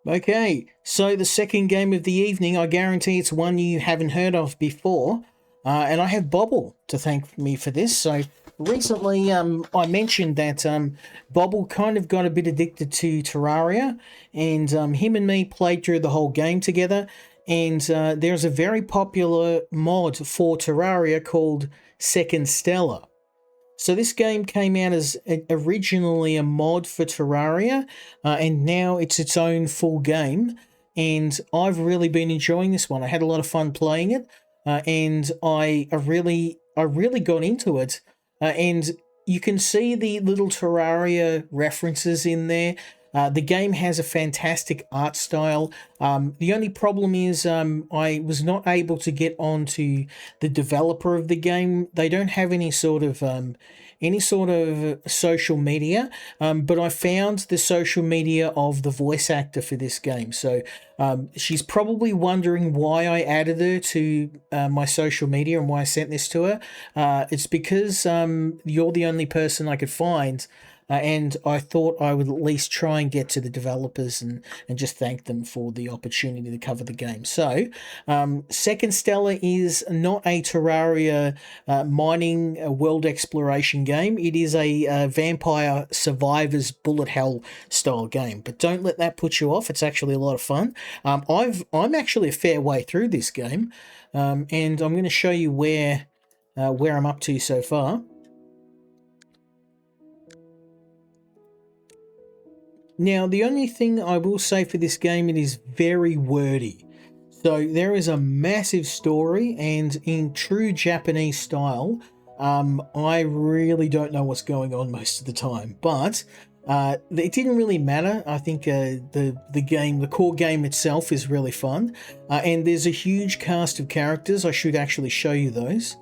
Okay, so the second game of the evening, I guarantee it's one you haven't heard of before, and I have Bobble to thank me for this. So recently, I mentioned that Bobble kind of got a bit addicted to Terraria, and him and me played through the whole game together. And there's a very popular mod for Terraria called Second Stellar. So this game came out as originally a mod for Terraria, and now it's its own full game. And I've really been enjoying this one. I had a lot of fun playing it, and I really got into it. And you can see the little Terraria references in there. The game has a fantastic art style. The only problem is I was not able to get onto the developer of the game. They don't have any sort of social media, but I found the social media of the voice actor for this game. So she's probably wondering why I added her to my social media and why I sent this to her. It's because you're the only person I could find, and I thought I would at least try and get to the developers and just thank them for the opportunity to cover the game. So, Second Stellar is not a Terraria mining world exploration game. It is a vampire survivors bullet hell style game. But don't let that put you off. It's actually a lot of fun. I'm actually a fair way through this game, and I'm going to show you where I'm up to so far. Now, the only thing I will say for this game, it is very wordy. So there is a massive story, and in true Japanese style, I really don't know what's going on most of the time. But it didn't really matter. I think the core game itself is really fun, and there's a huge cast of characters. I should actually show you those.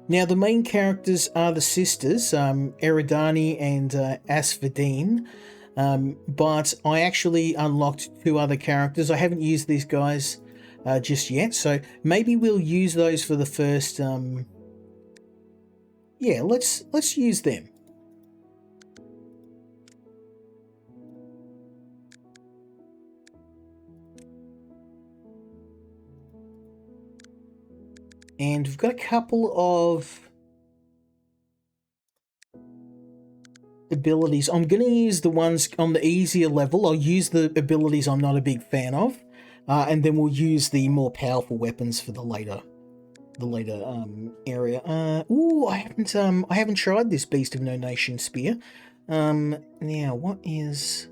Now, the main characters are the sisters, Eridani and Asfadine, but I actually unlocked two other characters. I haven't used these guys just yet, so maybe we'll use those for the first... yeah, let's use them. And we've got a couple of abilities. I'm going to use the ones on the easier level. I'll use the abilities I'm not a big fan of, and then we'll use the more powerful weapons for the later area. I haven't tried this Beast of No Nation spear. Now what is...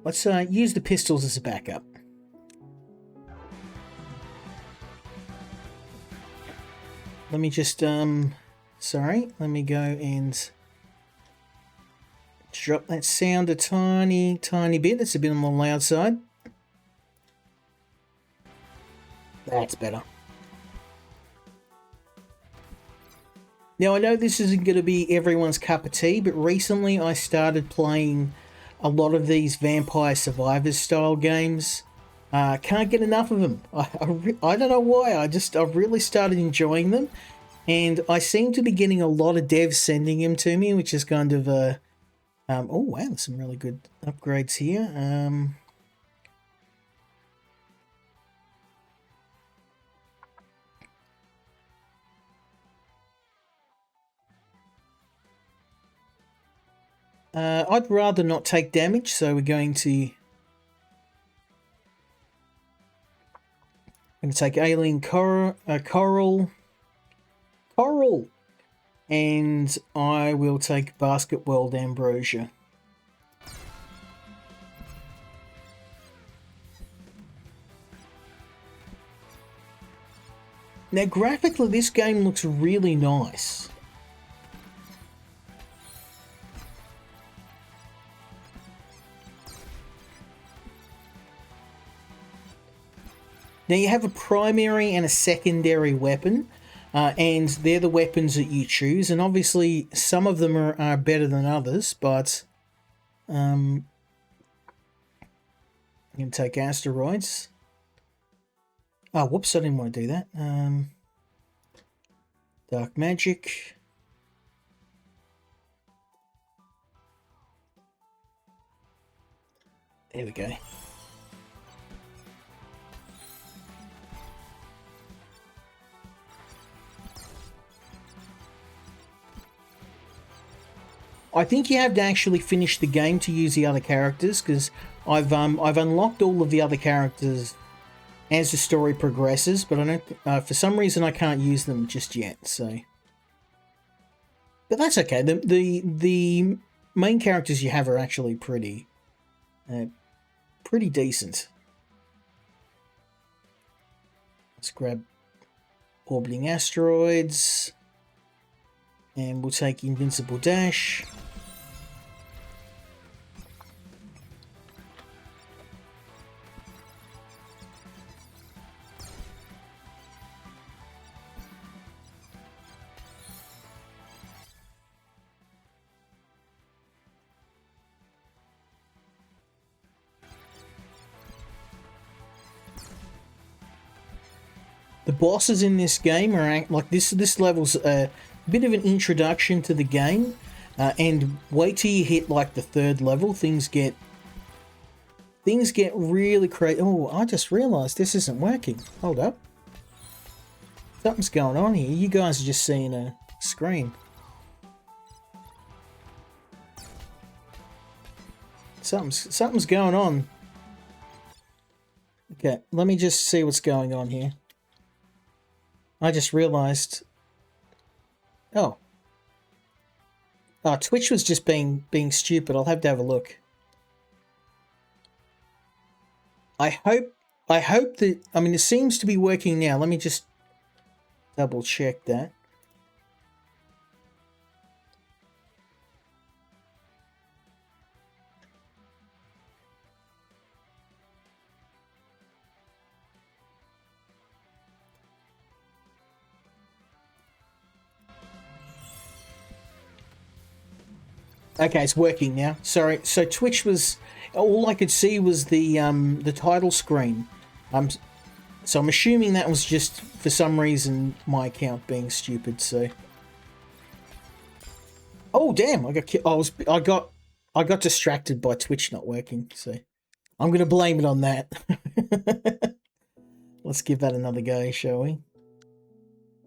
Let's use the pistols as a backup. Let me just, sorry, let me go and drop that sound a tiny bit. It's a bit on the loud side. That's better. Now, I know this isn't going to be everyone's cup of tea, but recently I started playing a lot of these vampire survivors style games. Can't get enough of them. I don't know why. I've really started enjoying them, and I seem to be getting a lot of devs sending them to me, which is kind of oh wow, there's some really good upgrades here. I'd rather not take damage, so we're going to take Alien Coral, and I will take Basket World Ambrosia. Now, graphically, this game looks really nice. Now, you have a primary and a secondary weapon, and they're the weapons that you choose, and obviously some of them are better than others, but You can take asteroids. Oh, whoops, I didn't want to do that. Dark magic. There we go. I think you have to actually finish the game to use the other characters, because I've unlocked all of the other characters as the story progresses, but I don't. For some reason, I can't use them just yet. So, but that's okay. The main characters you have are actually pretty decent. Let's grab orbiting asteroids, and we'll take invincible dash. The bosses in this game are like this. This level's a bit of an introduction to the game, and wait till you hit like the third level, things get really crazy. Oh, I just realised this isn't working. Hold up, something's going on here. You guys are just seeing a screen. Something's going on. Okay, let me just see what's going on here. I just realised. Oh, Twitch was just being stupid. I'll have to have a look. I hope that. I mean, it seems to be working now. Let me just double check that. Okay, it's working now. Sorry. So Twitch was all I could see was the title screen. So I'm assuming that was just for some reason my account being stupid. So. Oh damn! I got distracted by Twitch not working. So I'm gonna blame it on that. Let's give that another go, shall we?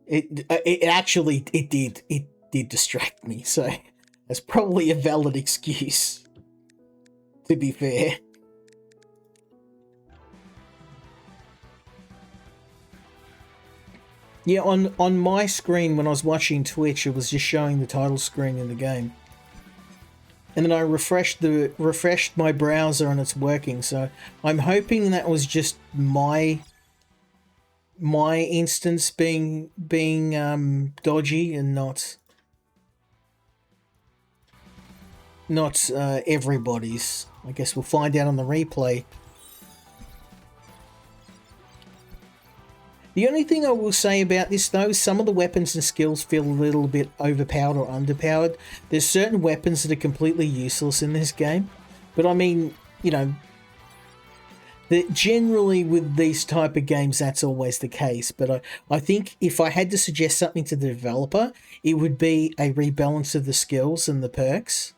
It actually did distract me. So. That's probably a valid excuse, to be fair. Yeah, on my screen when I was watching Twitch, it was just showing the title screen in the game. And then I refreshed my browser and it's working. So I'm hoping that was just my instance being dodgy and not everybody's. I guess we'll find out on the replay. The only thing I will say about this though is some of the weapons and skills feel a little bit overpowered or underpowered. There's certain weapons that are completely useless in this game. But I mean, you know, generally with these type of games that's always the case. But I think if I had to suggest something to the developer, it would be a rebalance of the skills and the perks.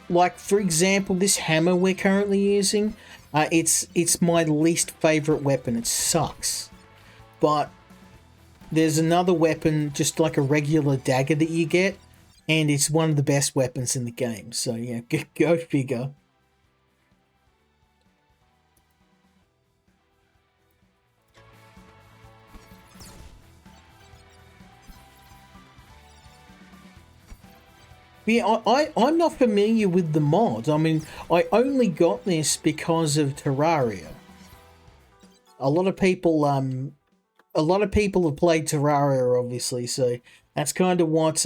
Like, for example, this hammer we're currently using, it's my least favorite weapon. It sucks. But there's another weapon, just like a regular dagger that you get, and it's one of the best weapons in the game. So, yeah, go figure. Yeah, I'm not familiar with the mod. I mean, I only got this because of Terraria. A lot of people have played Terraria, obviously, so that's kind of what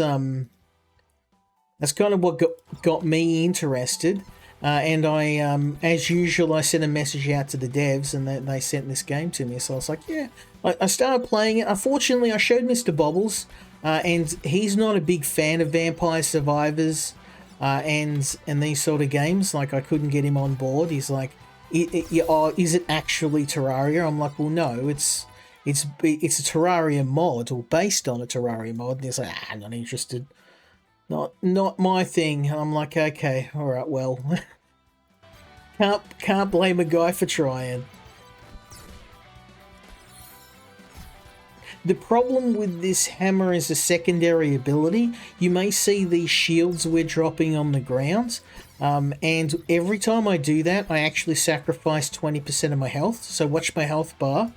got me interested. and I, as usual, I sent a message out to the devs, and they sent this game to me. So I was like, yeah. I started playing it. Unfortunately, I showed Mr. Bobbles, and he's not a big fan of Vampire Survivors, and these sort of games. Like, I couldn't get him on board. He's like, is it actually Terraria? I'm like, well, no, it's a Terraria mod, or based on a Terraria mod. And he's like, not interested. Not my thing. I'm like, okay, all right, well, can't blame a guy for trying. The problem with this hammer is a secondary ability. You may see these shields we're dropping on the ground, and every time I do that, I actually sacrifice 20% of my health. So watch my health bar.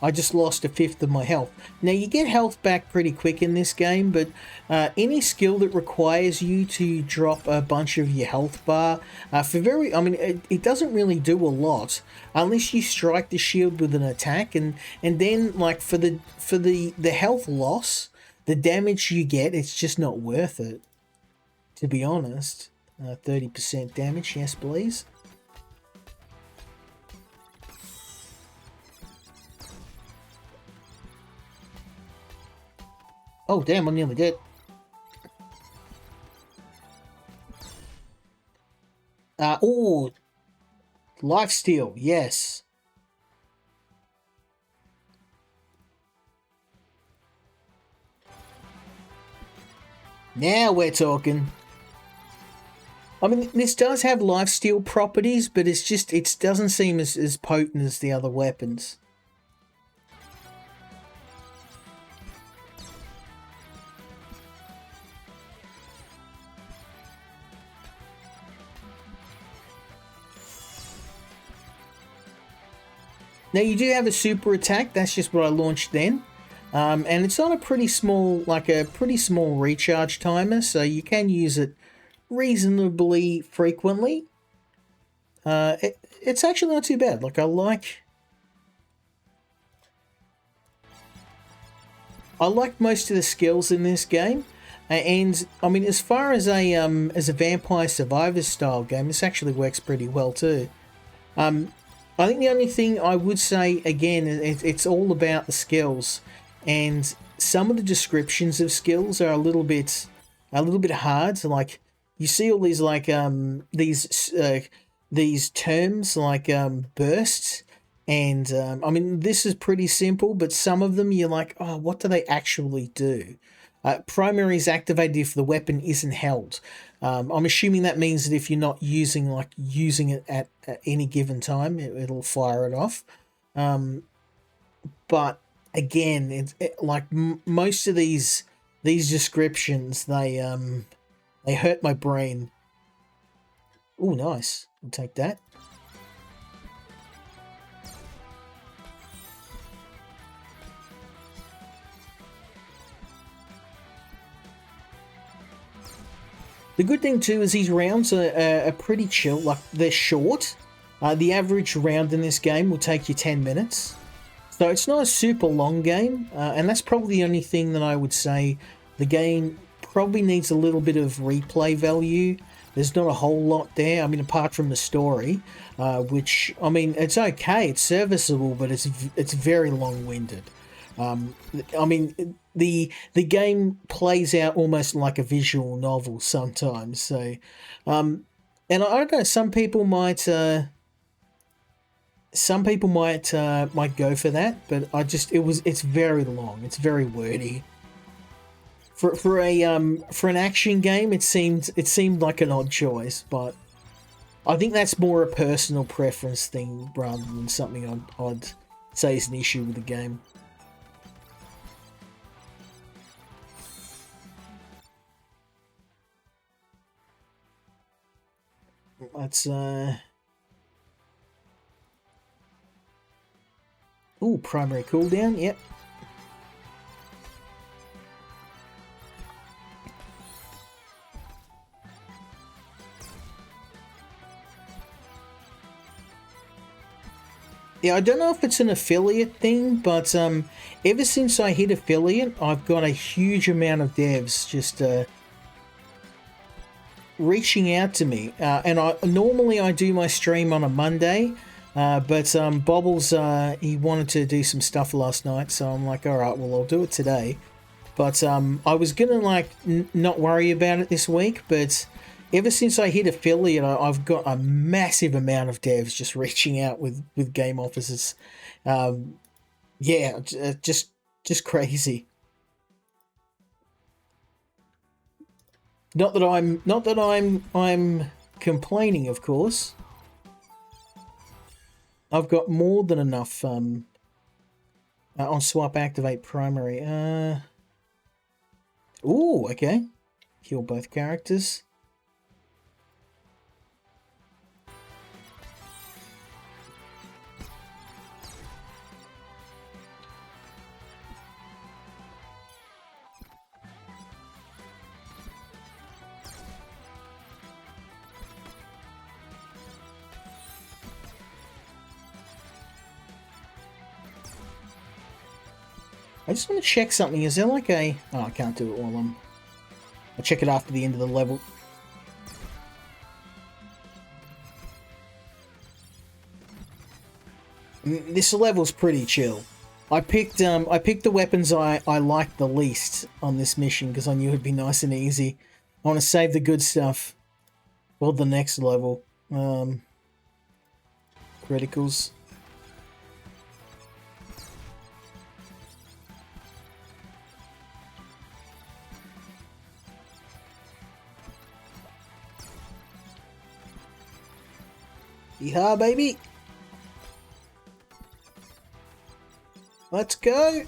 I just lost 1/5 of my health. Now, you get health back pretty quick in this game, but any skill that requires you to drop a bunch of your health bar, it doesn't really do a lot unless you strike the shield with an attack, and then, like, for the health loss, the damage you get, it's just not worth it, to be honest. 30% damage, yes please. Oh, damn, I'm nearly dead. Oh, lifesteal, yes. Now we're talking. I mean, this does have lifesteal properties, but it doesn't seem as potent as the other weapons. Now, you do have a super attack. That's just what I launched then. And it's on a pretty small recharge timer, so you can use it reasonably frequently. It's actually not too bad. Like, I like most of the skills in this game. And I mean, as far as a Vampire Survivors style game, this actually works pretty well too. I think the only thing I would say, again, it's all about the skills, and some of the descriptions of skills are a little bit hard. Like, you see all these, like, these terms like bursts, and I mean, this is pretty simple, but some of them you're like, oh, what do they actually do? Primary is activated if the weapon isn't held. I'm assuming that means that if you're not using it at any given time, it'll fire it off. But again, most of these descriptions, they hurt my brain. Oh, nice. I'll take that. The good thing too is these rounds are pretty chill. Like, they're short. The average round in this game will take you 10 minutes. So it's not a super long game, and that's probably the only thing that I would say the game probably needs a little bit of replay value. There's not a whole lot there. I mean, apart from the story, which, I mean, it's okay, it's serviceable, but it's very long-winded. I mean, the game plays out almost like a visual novel sometimes. So, and I don't know, some people might go for that, but it's very long. It's very wordy. For an action game, it seemed like an odd choice, but I think that's more a personal preference thing rather than something I'd say is an issue with the game. Let's ooh, primary cooldown, yep. Yeah, I don't know if it's an affiliate thing, but ever since I hit affiliate, I've got a huge amount of devs just reaching out to me, and I normally I do my stream on a Monday, but Bobbles he wanted to do some stuff last night, so I'm like, all right, well I'll do it today. But I was gonna like not worry about it this week, but ever since I hit affiliate, I've got a massive amount of devs just reaching out with game offers. Yeah, just crazy. Not that I'm complaining, of course. I've got more than enough on swap activate primary. Ooh, okay. Kill both characters. I just want to check something. Is there like a... Oh, I can't do it while I'll check it after the end of the level. This level's pretty chill. I picked the weapons I liked the least on this mission because I knew it'd be nice and easy. I want to save the good stuff for the next level. Criticals. Yeehaw, baby! Let's go!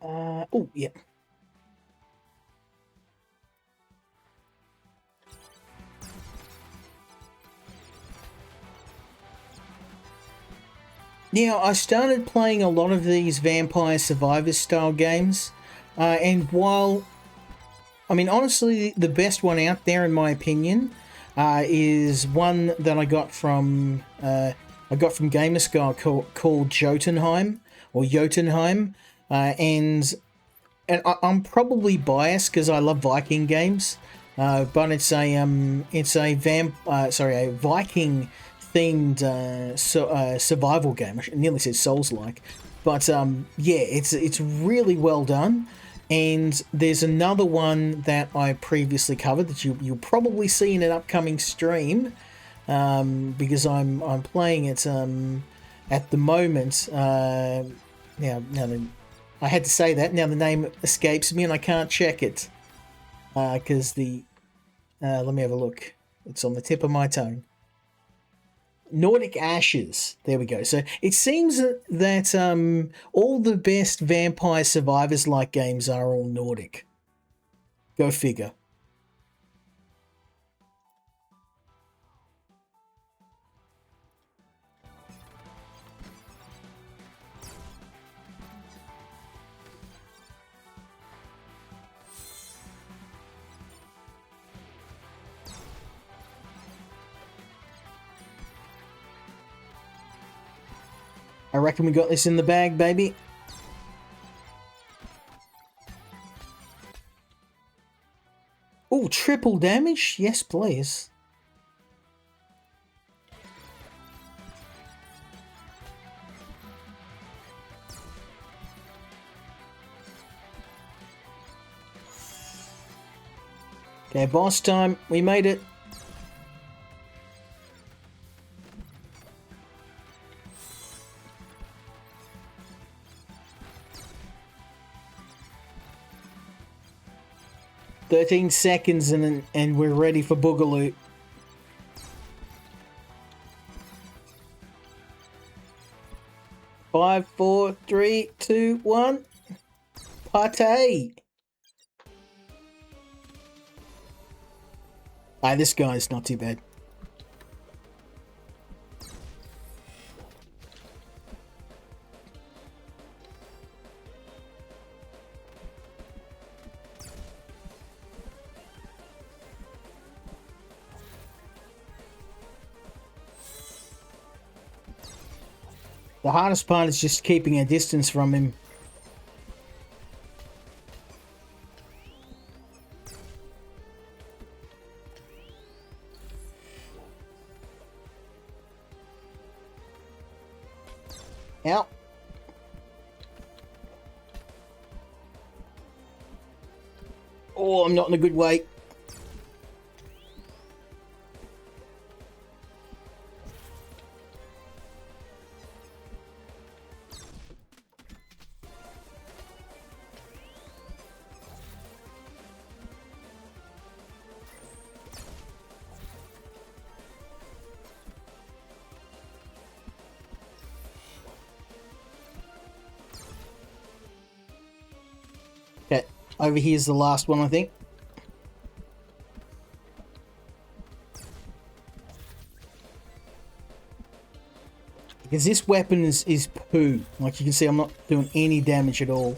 Oh, yeah. Now, I started playing a lot of these Vampire Survivors style games, and while, I mean, honestly, the best one out there, in my opinion, is one that I got from Gamersky called Jotunheim, or Jotunheim, and I'm probably biased because I love Viking games, but it's a Viking themed survival game. I nearly said Souls-like, but yeah, it's really well done. And there's another one that I previously covered that you'll probably see in an upcoming stream, because I'm playing it at the moment. Now I had to say that. Now the name escapes me and I can't check it because let me have a look. It's on the tip of my tongue. Nordic Ashes. There we go. So it seems that all the best Vampire Survivors-like games are all Nordic. Go figure. I reckon we got this in the bag, baby. Oh, triple damage? Yes, please. Okay, boss time. We made it. "13 seconds and we're ready for Boogaloo." Five, four, three, two, one. Partay. This guy's not too bad. The hardest part is just keeping a distance from him. Out. Oh, I'm not in a good way. Okay, over here's the last one, I think. Because this weapon is poo. Like you can see, I'm not doing any damage at all.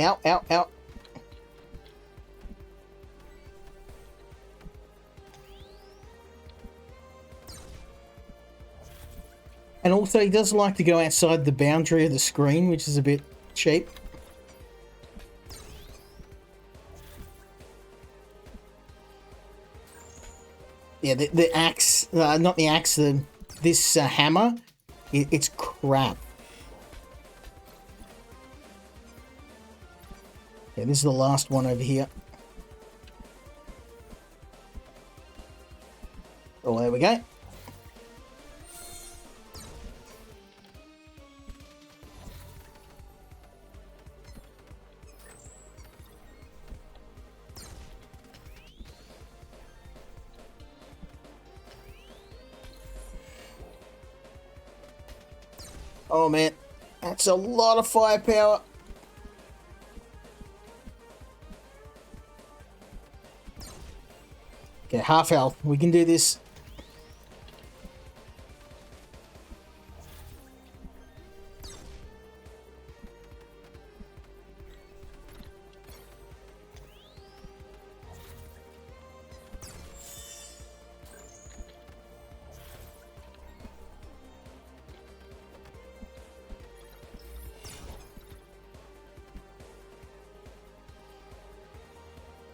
Ow, ow, ow. And also, he does like to go outside the boundary of the screen, which is a bit cheap. Yeah, the axe, not the axe, this hammer, it's crap. Yeah, this is the last one over here. Oh, there we go. Oh man, that's a lot of firepower. Okay, half health. We can do this.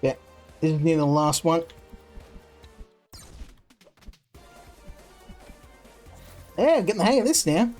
Yeah, this is near the last one. Yeah, getting the hang of this now.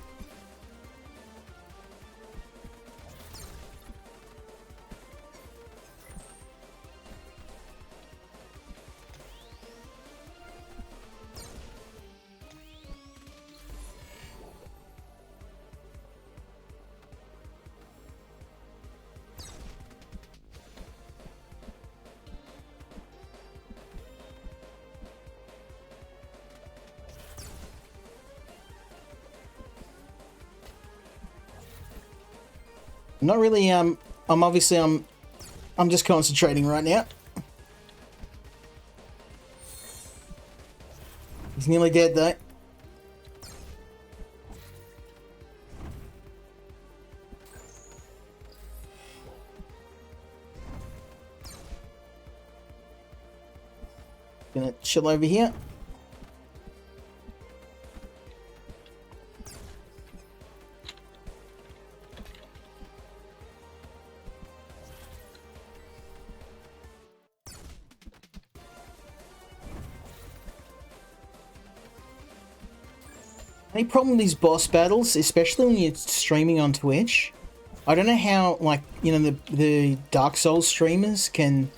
Not really, I'm obviously, I'm just concentrating right now. He's nearly dead though. Gonna chill over here. Any problem with these boss battles, especially when you're streaming on Twitch? I don't know how, like, you know, the Dark Souls streamers can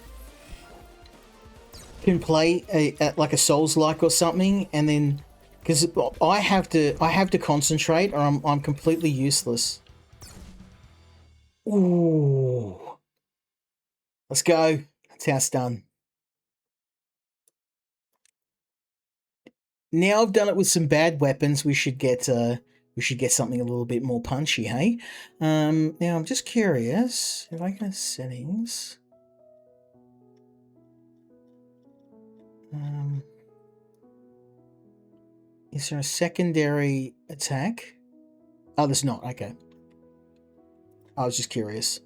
play like a Souls-like or something, and then because I have to concentrate, or I'm completely useless. Ooh, let's go. That's how it's done. Now I've done it with some bad weapons. We should get something a little bit more punchy, hey? Now I'm just curious if I go to settings. Is there a secondary attack? Oh, there's not. Okay. I was just curious.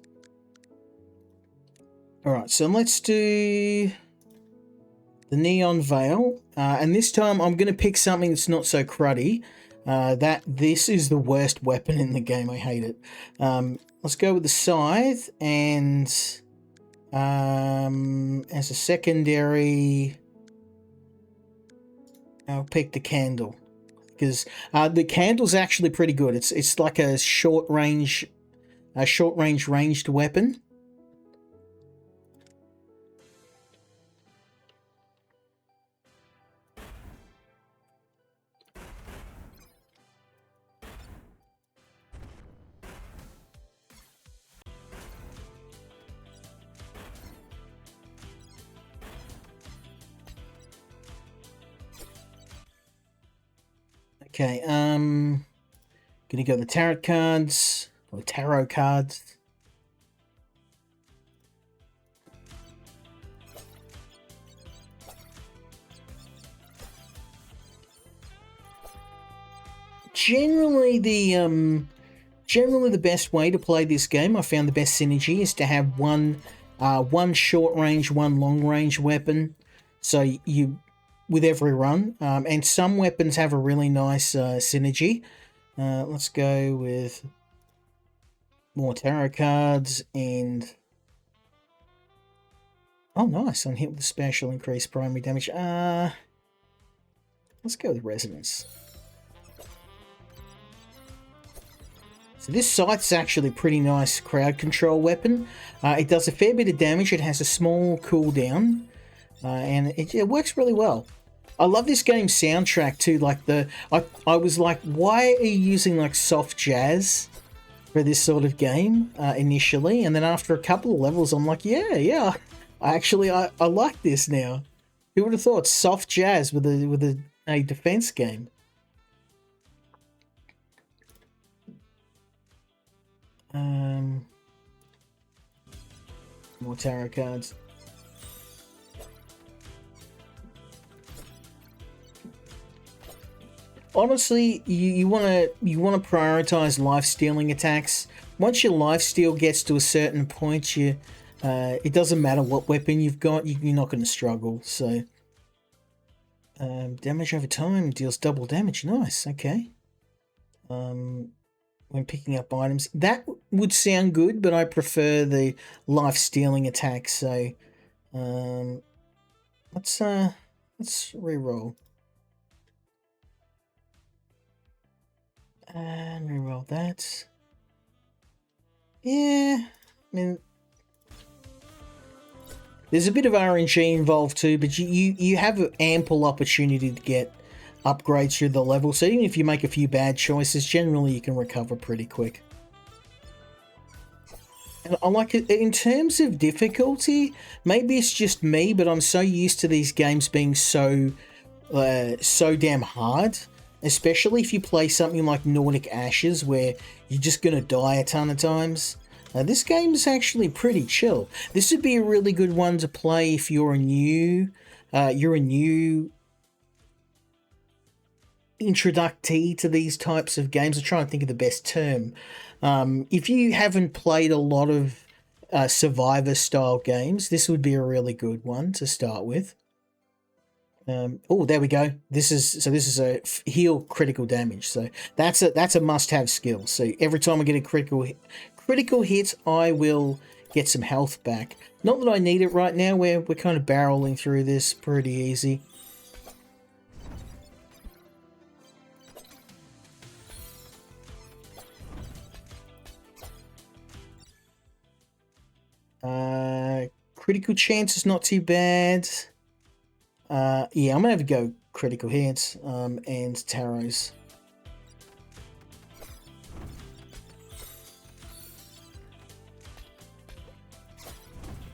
All right, so let's do the Neon Veil. And this time I'm going to pick something that's not so cruddy. This is the worst weapon in the game. I hate it. Let's go with the Scythe, and as a secondary, I'll pick the Candle, because the Candle's actually pretty good. It's like a short range ranged weapon. Okay, gonna go the tarot cards, or tarot cards. Generally the best way to play this game, I found the best synergy is to have one short range, one long range weapon. So you, with every run, and some weapons have a really nice synergy. Let's go with more tarot cards, and oh nice, on hit with the special, increase primary damage. Let's go with resonance. So this Scythe's actually a pretty nice crowd control weapon. It does a fair bit of damage. It has a small cooldown, and it works really well. I love this game's soundtrack too. Like I was like, why are you using like soft jazz for this sort of game initially? And then after a couple of levels, I'm like, yeah, I like this now. Who would have thought soft jazz with a defense game? More tarot cards. Honestly, you want to prioritize life stealing attacks. Once your life steal gets to a certain point, it doesn't matter what weapon you've got, you're not going to struggle. So damage over time deals double damage. Nice. Okay. When picking up items, that would sound good, but I prefer the life stealing attacks. So let's reroll. And reroll that. Yeah, I mean, there's a bit of RNG involved too, but you have an ample opportunity to get upgrades through the level. So even if you make a few bad choices, generally you can recover pretty quick. And I like it in terms of difficulty. Maybe it's just me, but I'm so used to these games being so damn hard. Especially if you play something like Nordic Ashes, where you're just going to die a ton of times. This game is actually pretty chill. This would be a really good one to play if you're a new introductee to these types of games. I'm trying to think of the best term. If you haven't played a lot of Survivor style games, this would be a really good one to start with. Oh, there we go. This is a heal critical damage. So that's a must-have skill. So every time I get a critical hit, I will get some health back. Not that I need it right now. We're kind of barreling through this pretty easy. Critical chance is not too bad. Yeah, I'm gonna have to go critical hits and tarots.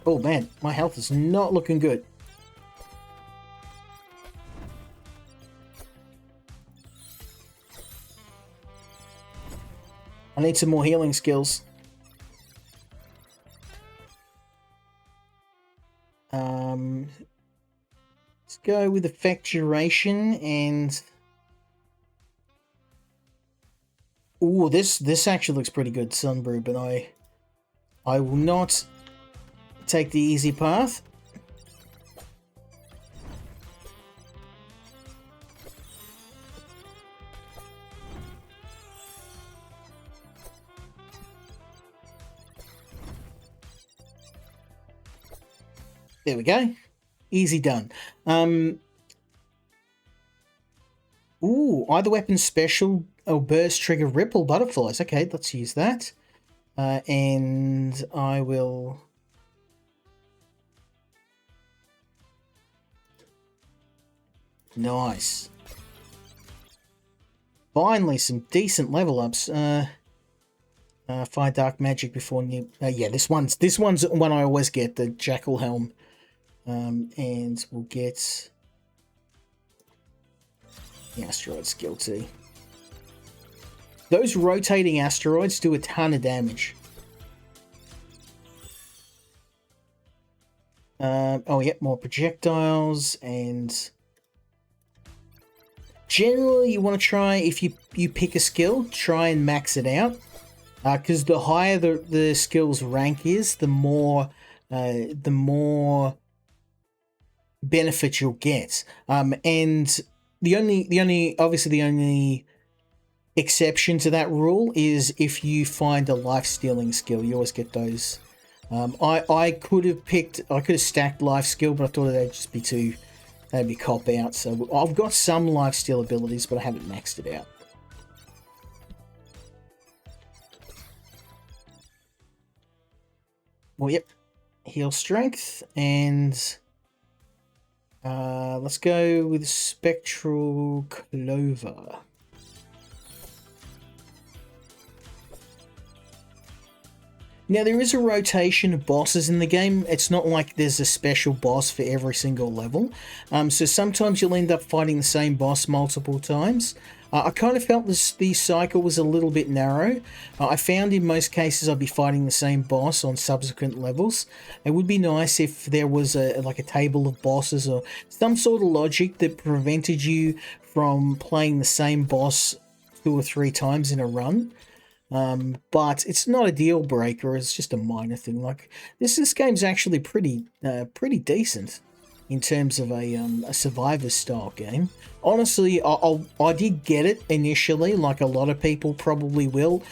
Oh man, my health is not looking good. I need some more healing skills. Let's go with effect duration and Ooh, this actually looks pretty good, Sunbrew, but I will not take the easy path. There we go. Easy done. Ooh, either weapon special or burst trigger ripple butterflies. Okay, let's use that. And I will... Nice. Finally, some decent level ups. Fire dark magic before new... yeah, this one's one I always get, the Jackal Helm. And we'll get the asteroid skill too. Those rotating asteroids do a ton of damage. Oh, yeah, more projectiles, and generally you want to try, if you pick a skill, try and max it out, because the higher the skill's rank is, the more benefit you'll get. And the only exception to that rule is if you find a life stealing skill, you always get those. I could have stacked life skill, but I thought that'd be cop out. So I've got some life steal abilities, but I haven't maxed it out. Well, yep, heal strength, and let's go with Spectral Clover. Now, there is a rotation of bosses in the game. It's not like there's a special boss for every single level. So sometimes you'll end up fighting the same boss multiple times. I kind of felt the cycle was a little bit narrow. I found in most cases I'd be fighting the same boss on subsequent levels. It would be nice if there was a table of bosses or some sort of logic that prevented you from playing the same boss 2 or 3 times in a run. But it's not a deal breaker. It's just a minor thing. Like this game's actually pretty decent in terms of a survivor style game. Honestly, I did get it initially, like a lot of people probably will,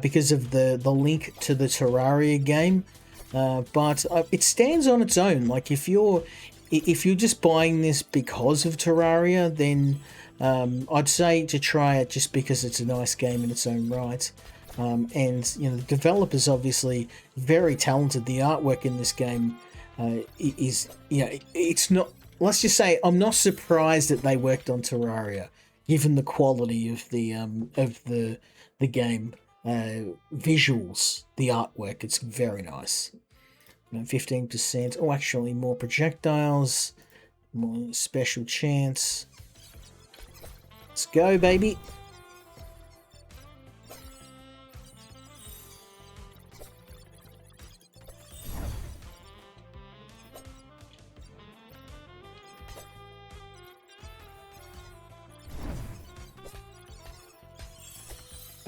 because of the link to the Terraria game. But it stands on its own. Like if you're just buying this because of Terraria, then I'd say to try it just because it's a nice game in its own right. And you know, the developer's obviously very talented. The artwork in this game is, you know, it's not. Let's just say I'm not surprised that they worked on Terraria, given the quality of the game, visuals, the artwork. It's very nice. 15%. Oh, actually, more projectiles, more special chance. Let's go, baby.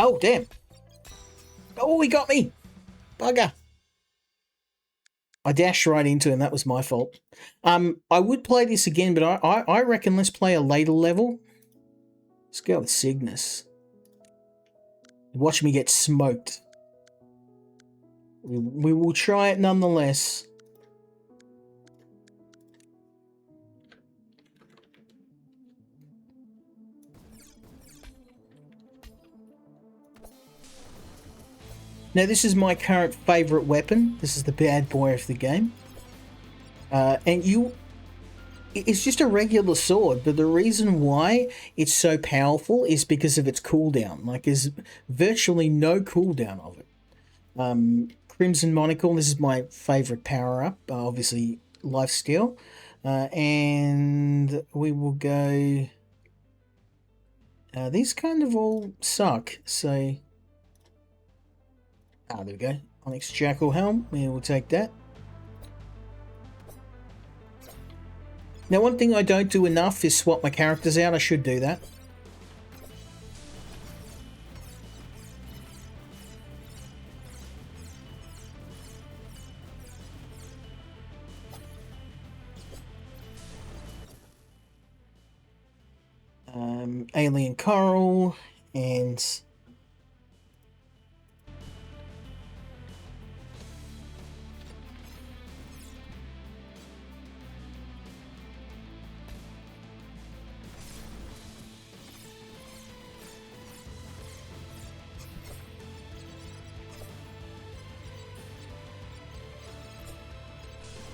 Oh, damn. Oh, he got me. Bugger. I dashed right into him. That was my fault. I would play this again, but I reckon let's play a later level. Let's go with Cygnus. Watch me get smoked. We will try it nonetheless. Now, this is my current favourite weapon. This is the bad boy of the game. It's just a regular sword, but the reason why it's so powerful is because of its cooldown. Like, there's virtually no cooldown of it. Crimson Monocle, this is my favourite power-up. Obviously, lifesteal. And we will go... these kind of all suck, so... there we go. Onyx Jackal Helm. We will take that. Now, one thing I don't do enough is swap my characters out. I should do that. alien coral, and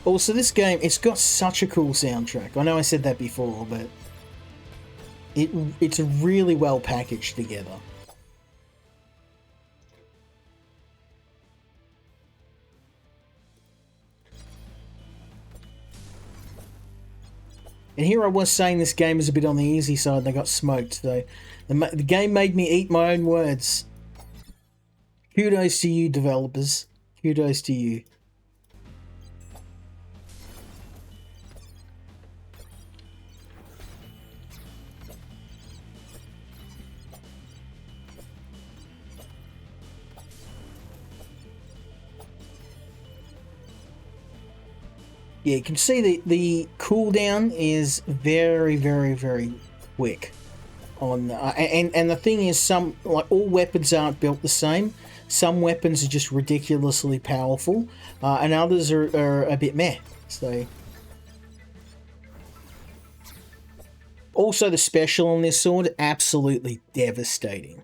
also this game, it's got such a cool soundtrack. I know I said that before, but it's really well packaged together. And here I was saying this game is a bit on the easy side and I got smoked, so the game made me eat my own words. Kudos to you, developers. Kudos to you. Yeah, you can see the cooldown is very, very, very quick. On and the thing is, some, like, all weapons aren't built the same. Some weapons are just ridiculously powerful, and others are a bit meh. So, also the special on this sword, absolutely devastating.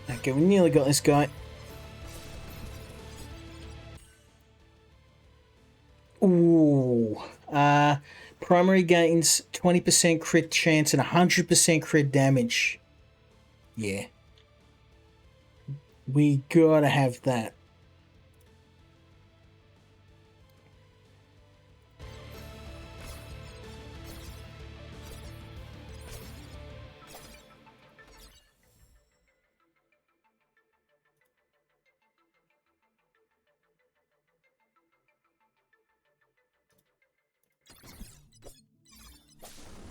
Okay, we nearly got this guy. Ooh. Primary gains 20% crit chance and 100% crit damage. Yeah. We gotta have that.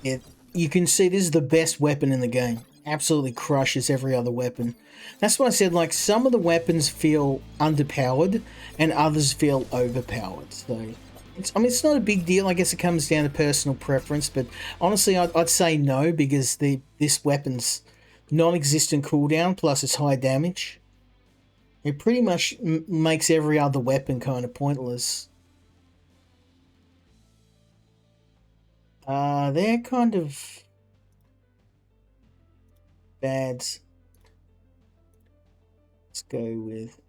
Yeah, you can see this is the best weapon in the game. Absolutely crushes every other weapon. That's why I said, like, some of the weapons feel underpowered and others feel overpowered. So, I mean, it's not a big deal. I guess it comes down to personal preference, but honestly, I'd say no, because this weapon's non-existent cooldown plus its high damage. It pretty much makes every other weapon kind of pointless. They're kind of bad. Let's go with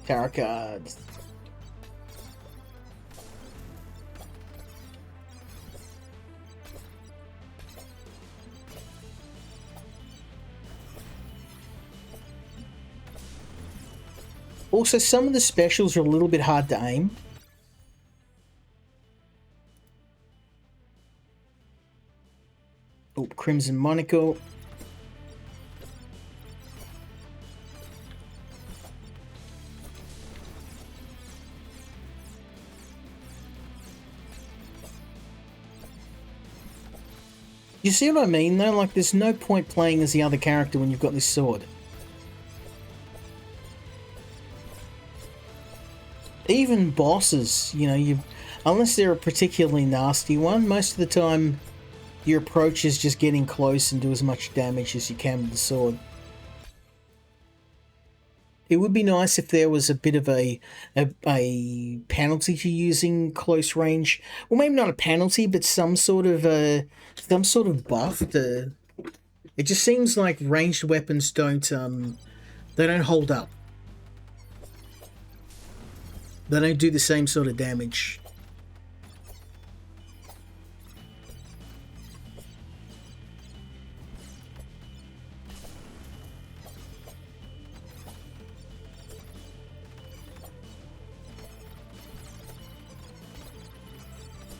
tarot cards. Also, some of the specials are a little bit hard to aim. Oh, Crimson Monaco. You see what I mean, though? Like, there's no point playing as the other character when you've got this sword. Even bosses, you know, unless they're a particularly nasty one, most of the time your approach is just getting close and do as much damage as you can with the sword. It would be nice if there was a bit of a penalty to using close range. Well, maybe not a penalty, but some sort of buff to. It just seems like ranged weapons don't hold up. They don't do the same sort of damage.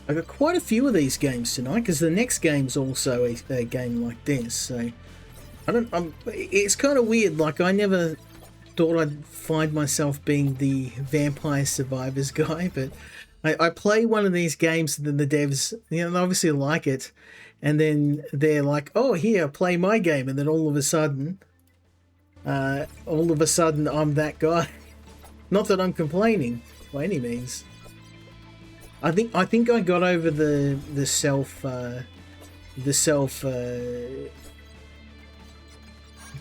I got quite a few of these games tonight because the next game's also a game like this. So I don't. It's kind of weird. Like I never thought I'd find myself being the Vampire Survivors guy, but I play one of these games and then the devs, obviously like it, and then they're like, "Oh, here, play my game," and then all of a sudden, I'm that guy. Not that I'm complaining by any means. I think I got over the self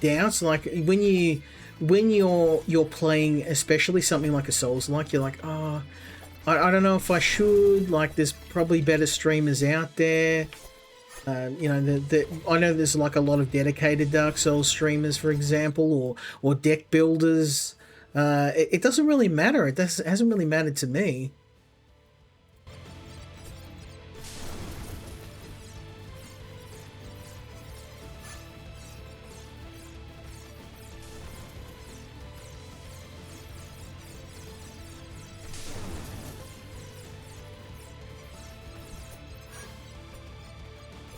doubts. Like when you're playing, especially something like a Souls-like, you're like, oh, I don't know if I should. Like, there's probably better streamers out there. I know there's like a lot of dedicated Dark Souls streamers, for example, or deck builders. It doesn't really matter. It hasn't really mattered to me.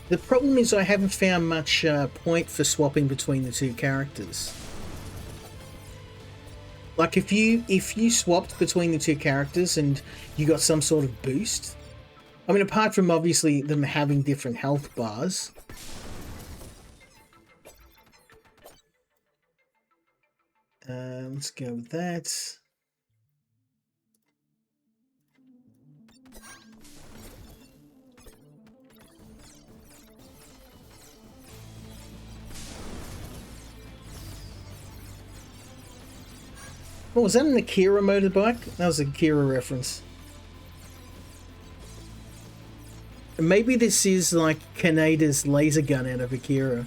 The problem is I haven't found much point for swapping between the two characters. Like if you swapped between the two characters and you got some sort of boost, I mean, apart from obviously them having different health bars. Let's go with that. Oh, was that an Akira motorbike? That was an Akira reference. Maybe this is like Kaneda's laser gun out of Akira.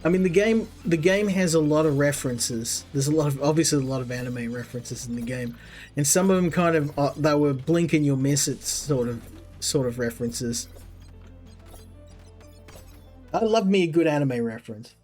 I mean, the game has a lot of references. There's obviously a lot of anime references in the game, and some of them kind of they were blink and you'll miss it sort of references. I love me a good anime reference.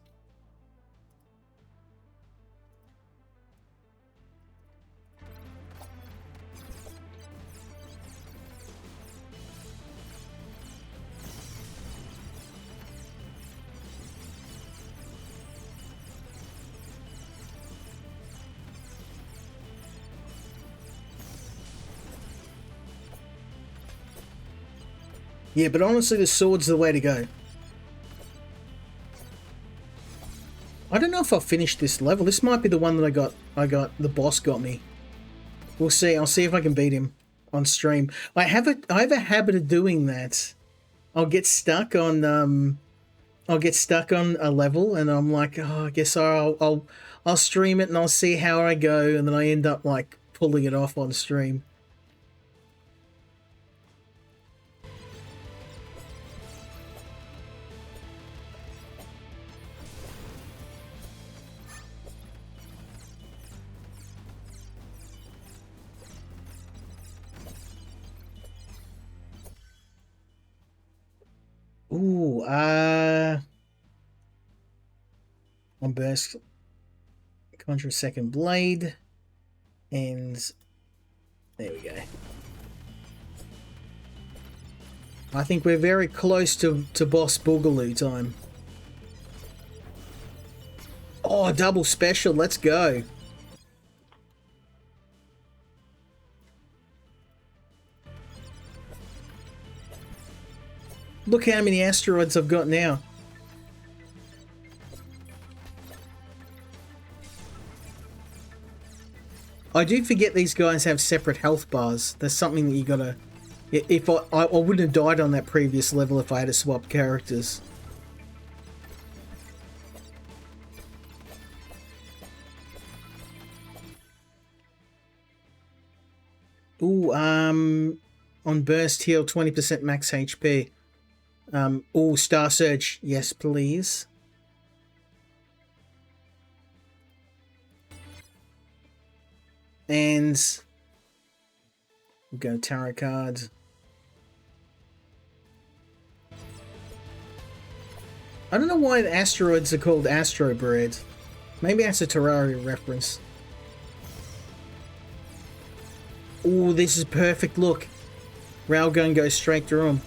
Yeah, but honestly, the sword's the way to go. I don't know if I'll finish this level. This might be the one that the boss got me. We'll see. I'll see if I can beat him on stream. I have a habit of doing that. I'll get stuck on a level and I'm like, oh, I guess I'll stream it and I'll see how I go, and then I end up like pulling it off on stream. Ooh, on burst, conjure second blade, and there we go. I think we're very close to boss Boogaloo time. Oh, double special, let's go. Look how many asteroids I've got now. I do forget these guys have separate health bars. That's something that you gotta... If I wouldn't have died on that previous level if I had to swap characters. Ooh, on burst heal 20% max HP. Oh, Star Surge. Yes, please. And we'll go tarot card. I don't know why the asteroids are called Astro Bread. Maybe that's a Terraria reference. Oh, this is perfect. Look. Railgun goes straight through him.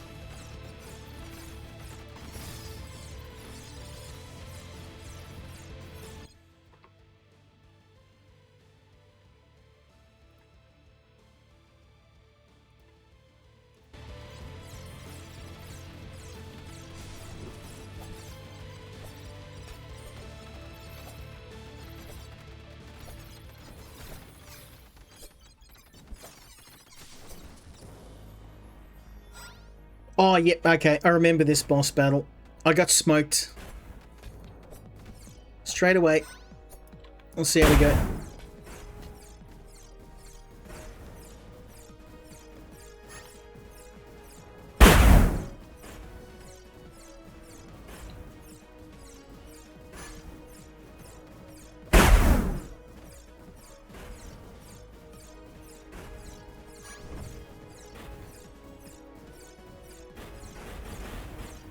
Oh, yeah, okay. I remember this boss battle. I got smoked. Straight away. We'll see how we go.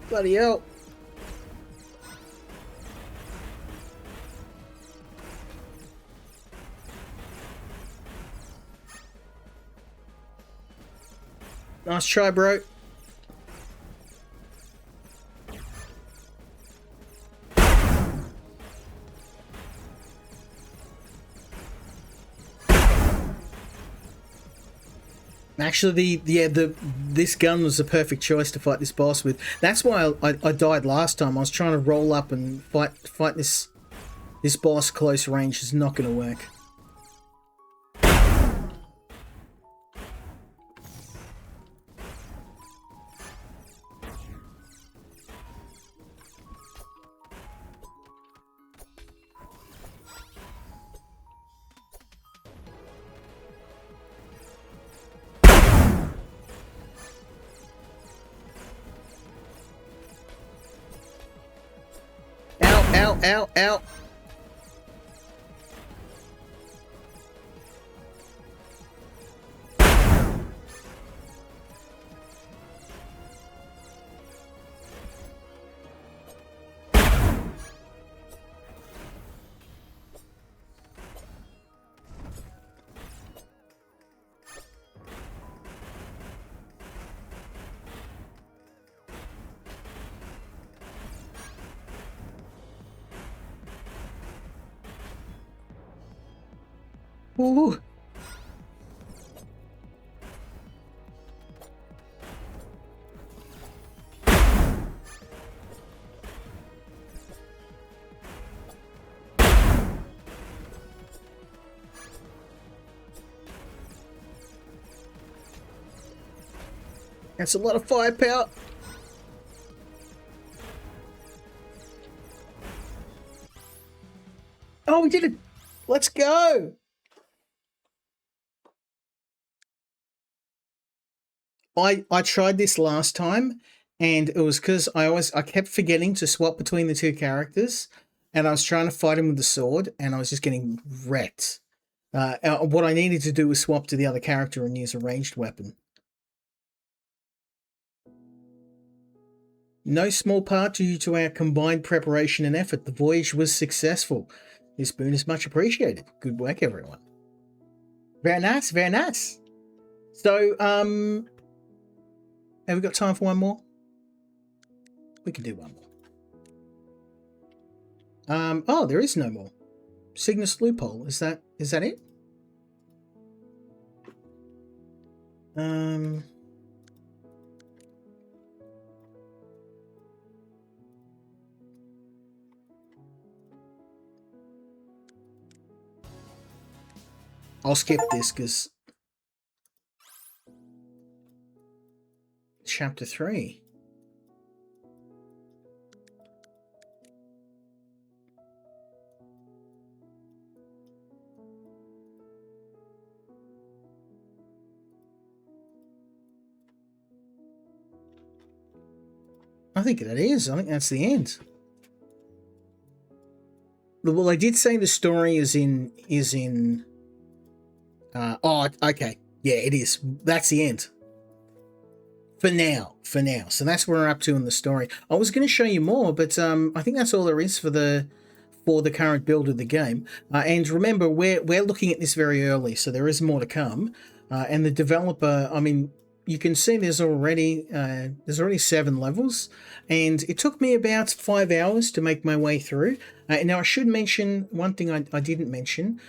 Bloody hell. Nice try, bro. Actually, this gun was the perfect choice to fight this boss with. That's why I died last time. I was trying to roll up and fight this boss close range. Is not going to work. Ow, ow, ow. Ooh. That's a lot of firepower. Oh, we did it. Let's go. I tried this last time, and it was because I kept forgetting to swap between the two characters, and I was trying to fight him with the sword, and I was just getting wrecked. What I needed to do was swap to the other character and use a ranged weapon. No small part due to our combined preparation and effort, the voyage was successful. This boon is much appreciated. Good work, everyone. Very nice, very nice. So, have we got time for one more? We can do one more. Oh, there is no more. Cygnus loophole. Is that it? I'll skip this because chapter 3. I think that is. I think that's the end. Well, I did say the story is in. Oh, okay. Yeah, it is. That's the end. For now. So that's where we're up to in the story. I was going to show you more, but I think that's all there is for the current build of the game. And remember, we're looking at this very early, so there is more to come. And the developer, I mean, you can see there's already 7 levels, and it took me about 5 hours to make my way through. Now I should mention one thing I didn't mention,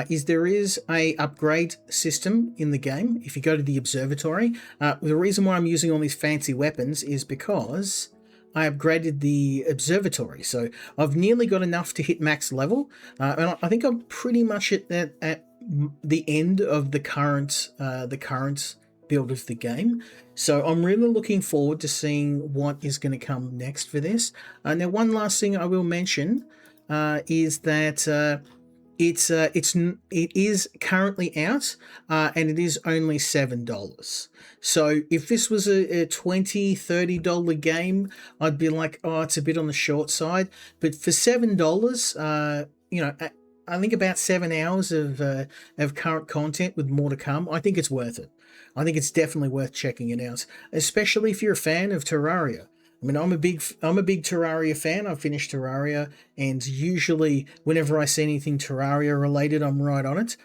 is there is a upgrade system in the game. If you go to the observatory, the reason why I'm using all these fancy weapons is because I upgraded the observatory, so I've nearly got enough to hit max level, and I think I'm pretty much at the end of the current build of the game. So I'm really looking forward to seeing what is going to come next for this. Now, one last thing I will mention is that it is currently out, and it is only $7. So if this was a $20-$30 game, I'd be like, oh, it's a bit on the short side. But for $7, I think about 7 hours of current content with more to come, I think it's worth it. I think it's definitely worth checking it out, especially if you're a fan of Terraria. I mean, I'm a big Terraria fan. I've finished Terraria, and usually whenever I see anything Terraria related, I'm right on it.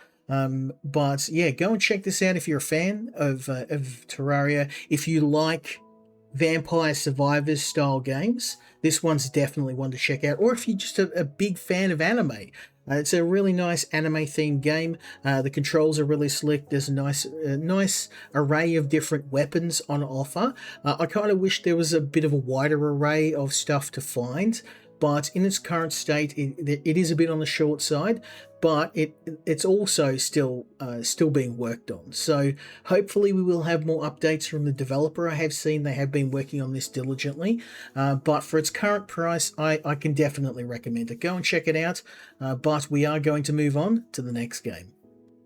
But yeah, go and check this out if you're a fan of Terraria. If you like Vampire Survivors style games, this one's definitely one to check out. Or if you're just a big fan of anime, it's a really nice anime themed game. The controls are really slick. There's a nice array of different weapons on offer. I kind of wish there was a bit of a wider array of stuff to find, but in its current state, it is a bit on the short side, but it's also still being worked on. So hopefully we will have more updates from the developer. I have seen they have been working on this diligently, but for its current price, I can definitely recommend it. Go and check it out, but we are going to move on to the next game.